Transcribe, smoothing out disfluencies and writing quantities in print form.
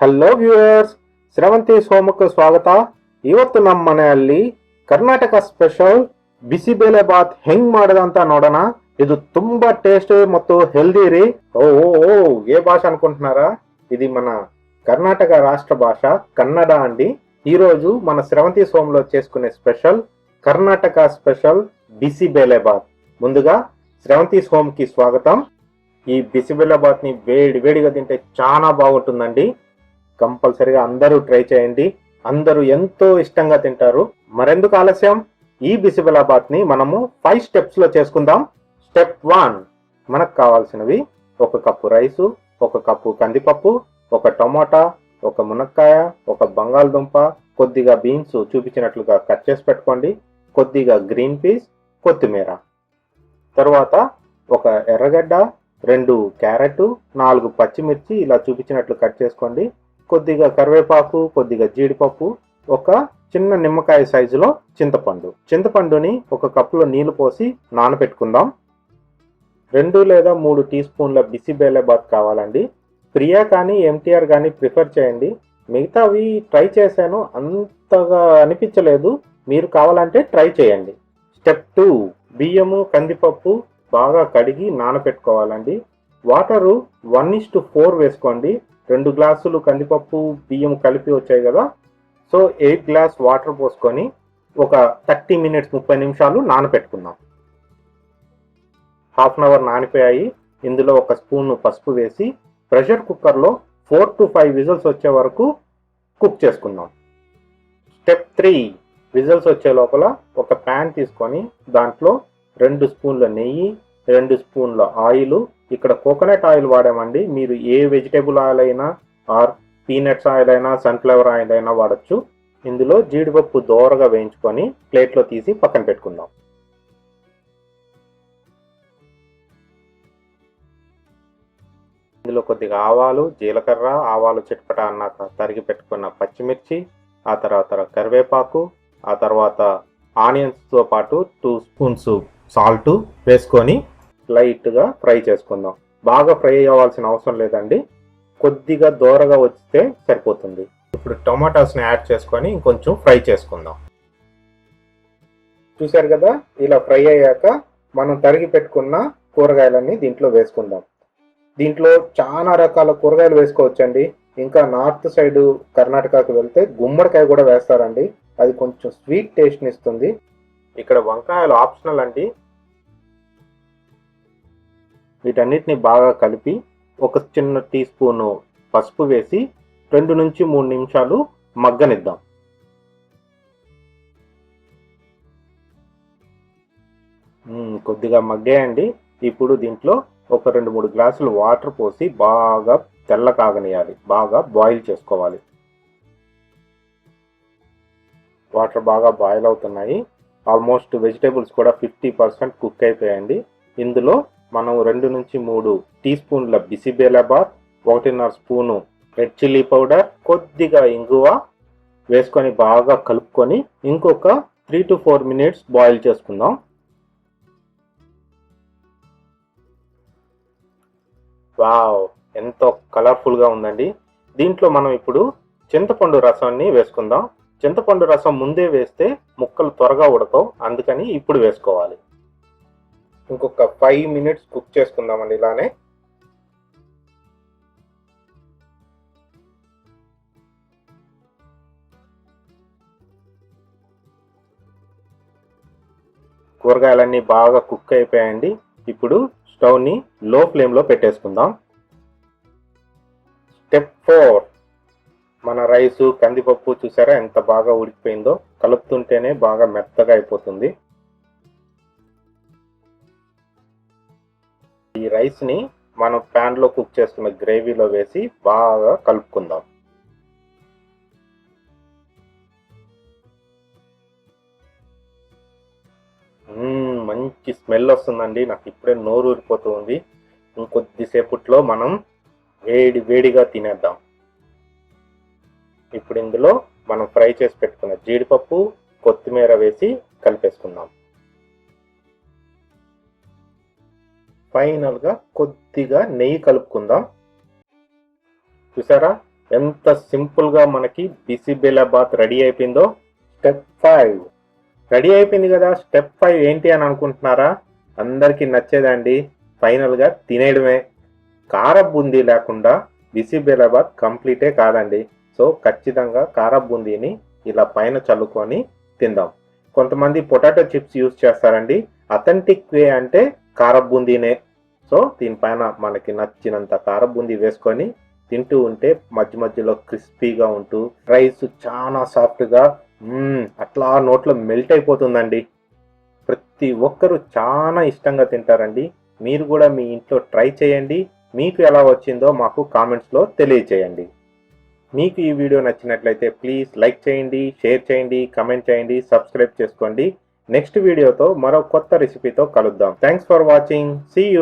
Hello viewers, ಸ್ರವಂತಿ ಸೋಮಕ್ಕೆ ಸ್ವಾಗತ. ಇವತ್ತು ನಮ್ಮ ಮನೆಯಲ್ಲಿ ಕರ್ನಾಟಕ ಸ್ಪೆಷಲ್ ಬಿಸಿಬೇಳೆ ಬಾತ್ ಹೆಂಗ್ ಮಾಡೋದು ಅಂತ ನೋಡೋಣ. ಇದು ತುಂಬಾ టేస్ట్ ಮತ್ತು హెల్దీ రీ. ఓ ఏ భాష అనుకుంటున్నారా? ఇది మన కర్ణాటక రాష్ట్ర భాష కన్నడ అండి. ఈరోజు మన స్రవంతి సోమ్లో చేసుకునే స్పెషల్ కర్ణాటక స్పెషల్ బిసిబేలే బాత్. ముందుగా స్రవంతి సోమ్కి స్వాగతం. ఈ బిసిబేలే బాత్ ని వేడి వేడిగా తింటే చాలా బాగుంటుందండి. కంపల్సరీగా అందరూ ట్రై చేయండి. అందరూ ఎంతో ఇష్టంగా తింటారు. మరెందుకు ఆలస్యం, ఈ బిసిబెలాబాత్ ని మనము 5 స్టెప్స్ లో చేసుకుందాం. స్టెప్ 1, మనకు కావాల్సినవి 1 కప్పు రైసు, 1 కప్పు కందిపప్పు, 1 టమాటా, 1 మునక్కాయ, 1 బంగాళదుంప, కొద్దిగా బీన్స్ చూపించినట్లుగా కట్ చేసి పెట్టుకోండి, కొద్దిగా గ్రీన్ పీస్, కొత్తిమీర. తర్వాత 1 ఎర్రగడ్డ, 2 క్యారెట్, 4 పచ్చిమిర్చి ఇలా చూపించినట్లు కట్ చేసుకోండి. కొద్దిగా కరివేపాకు, కొద్దిగా జీడిపప్పు, 1 చిన్న నిమ్మకాయ సైజులో చింతపండుని 1 కప్పులో నీళ్లు పోసి నానబెట్టుకుందాం. 2 లేదా 3 టీ స్పూన్ల బిసిబేలే బాత్ కావాలండి. ప్రియా కానీ ఎంటీఆర్ కానీ ప్రిఫర్ చేయండి. మిగతావి ట్రై చేశాను, అంతగా అనిపించలేదు. మీరు కావాలంటే ట్రై చేయండి. స్టెప్ 2, బియ్యము కందిపప్పు బాగా కడిగి నానబెట్టుకోవాలండి. వాటరు 1:4 వేసుకోండి. 2 గ్లాసులు కందిపప్పు బియ్యం కలిపి వచ్చాయి కదా, సో 8 గ్లాస్ వాటర్ పోసుకొని ఒక 30 మినిట్స్ 30 నిమిషాలు నానబెట్టుకుందాం. Half an hour నానిపోయాయి. ఇందులో 1 స్పూన్ పసుపు వేసి ప్రెషర్ కుక్కర్లో 4 to 5 విజిల్స్ వచ్చే వరకు కుక్ చేసుకుందాం. స్టెప్ 3, విజిల్స్ వచ్చే లోపల 1 ప్యాన్ తీసుకొని దాంట్లో 2 స్పూన్ల నెయ్యి, 2 స్పూన్ల ఆయిల్, ఇక్కడ కోకోనట్ ఆయిల్ వాడామండి. మీరు ఏ వెజిటేబుల్ ఆయిల్ అయినా ఆర్ పీనట్స్ ఆయిల్ అయినా సన్ఫ్లవర్ ఆయిల్ అయినా వాడచ్చు. ఇందులో జీడిపప్పు దోరగా వేయించుకొని ప్లేట్లో తీసి పక్కన పెట్టుకుందాం. ఇందులో కొద్దిగా ఆవాలు, జీలకర్ర, ఆవాలు చిటపట అన్నాక తరిగి పెట్టుకున్న పచ్చిమిర్చి, ఆ తర్వాత కరివేపాకు, ఆ తర్వాత ఆనియన్స్తో పాటు 2 స్పూన్స్ సాల్ట్ వేసుకొని లైట్గా ఫ్రై చేసుకుందాం. బాగా ఫ్రై అవ్వాల్సిన అవసరం లేదండి, కొద్దిగా దోరగా వస్తే సరిపోతుంది. ఇప్పుడు టొమాటోస్ని యాడ్ చేసుకొని ఇంకొంచెం ఫ్రై చేసుకుందాం. చూసారు కదా, ఇలా ఫ్రై అయ్యాక మనం తరిగి పెట్టుకున్న కూరగాయలన్నీ దీంట్లో వేసుకుందాం. దీంట్లో చాలా రకాల కూరగాయలు వేసుకోవచ్చండి. ఇంకా నార్త్ సైడ్ కర్ణాటకకు వెళ్తే గుమ్మడికాయ కూడా వేస్తారండి. అది కొంచెం స్వీట్ టేస్ట్ని ఇస్తుంది. ఇక్కడ వంకాయలు ఆప్షనల్ అండి. వీటన్నిటిని బాగా కలిపి 1 చిన్న టీ స్పూను పసుపు వేసి 2 నుంచి 3 నిమిషాలు మగ్గనిద్దాం. కొద్దిగా మగ్గాయండి. ఇప్పుడు దీంట్లో 2-3 గ్లాసులు వాటర్ పోసి బాగా తెల్ల కాగనియాలి, బాగా బాయిల్ చేసుకోవాలి. వాటర్ బాగా బాయిల్ అవుతున్నాయి. ఆల్మోస్ట్ వెజిటేబుల్స్ కూడా 50% కుక్ అయిపోయాయండి. ఇందులో మనం 2 నుంచి 3 టీ స్పూన్ల bisi bele bath, 1.5 spoon red chilli powder, కొద్దిగా ఇంగువ వేసుకొని బాగా కలుపుకొని ఇంకొక 3 to 4 మినిట్స్ బాయిల్ చేసుకుందాం. వావ్, ఎంతో కలర్ఫుల్గా ఉందండి. దీంట్లో మనం ఇప్పుడు చింతపండు రసాన్ని వేసుకుందాం. చింతపండు రసం ముందే వేస్తే ముక్కలు త్వరగా ఉడకవు, అందుకని ఇప్పుడు వేసుకోవాలి. ఇంకొక 5 మినిట్స్ కుక్ చేసుకుందామండి ఇలానే. కూరగాయలన్నీ బాగా కుక్ అయిపోయాయండి. ఇప్పుడు స్టవ్ని లో ఫ్లేమ్లో పెట్టేసుకుందాం. స్టెప్ 4, మన రైసు కందిపప్పు చూసారా ఎంత బాగా ఉడికిపోయిందో. కలుపుతుంటేనే బాగా మెత్తగా అయిపోతుంది. ఈ రైస్ని మనం ప్యాన్లో కుక్ చేసుకున్న గ్రేవీలో వేసి బాగా కలుపుకుందాం. మంచి స్మెల్ వస్తుందండి, నాకు ఇప్పుడే నోరు ఊరిపోతూ ఉంది. ఇంకొద్దిసేపట్లో మనం వేడిగా తినేద్దాం. ఇప్పుడు ఇందులో మనం ఫ్రై చేసి పెట్టుకున్న జీడిపప్పు, కొత్తిమీర వేసి కలిపేసుకుందాం. ఫైనల్గా కొద్దిగా నెయ్యి కలుపుకుందాం. చూసారా ఎంత సింపుల్గా మనకి బిసిబెలాబాత్ రెడీ అయిపోయిందో. స్టెప్ 5 రెడీ అయిపోయింది కదా. స్టెప్ 5 ఏంటి అని అనుకుంటున్నారా? అందరికీ నచ్చేదండి. ఫైనల్గా తినేయడమే. కార బూందీ లేకుండా బిసిబెలాబాత్ కంప్లీటే కాదండి. సో ఖచ్చితంగా కార బూందీని ఇలా పైన చల్లుకొని తిందాం. కొంతమంది పొటాటో చిప్స్ యూజ్ చేస్తారండి. అథెంటిక్ వే అంటే కార బూందీనే. సో దీనిపైన మనకి నచ్చినంత కార బూందీ వేసుకొని తింటూ ఉంటే మధ్య మధ్యలో క్రిస్పీగా ఉంటూ రైస్ చాలా సాఫ్ట్గా అట్లా నోట్లో మెల్ట్ అయిపోతుందండి. ప్రతి ఒక్కరూ చాలా ఇష్టంగా తింటారండి. మీరు కూడా మీ ఇంట్లో ట్రై చేయండి. మీకు ఎలా వచ్చిందో మాకు కామెంట్స్లో తెలియచేయండి. మీకు ఈ వీడియో నచ్చినట్లయితే ప్లీజ్ లైక్ చేయండి, షేర్ చేయండి, కమెంట్ చేయండి, సబ్స్క్రైబ్ చేసుకోండి. నెక్స్ట్ వీడియోతో మరో కొత్త రెసిపీతో కలుద్దాం. Thanks for watching. See you.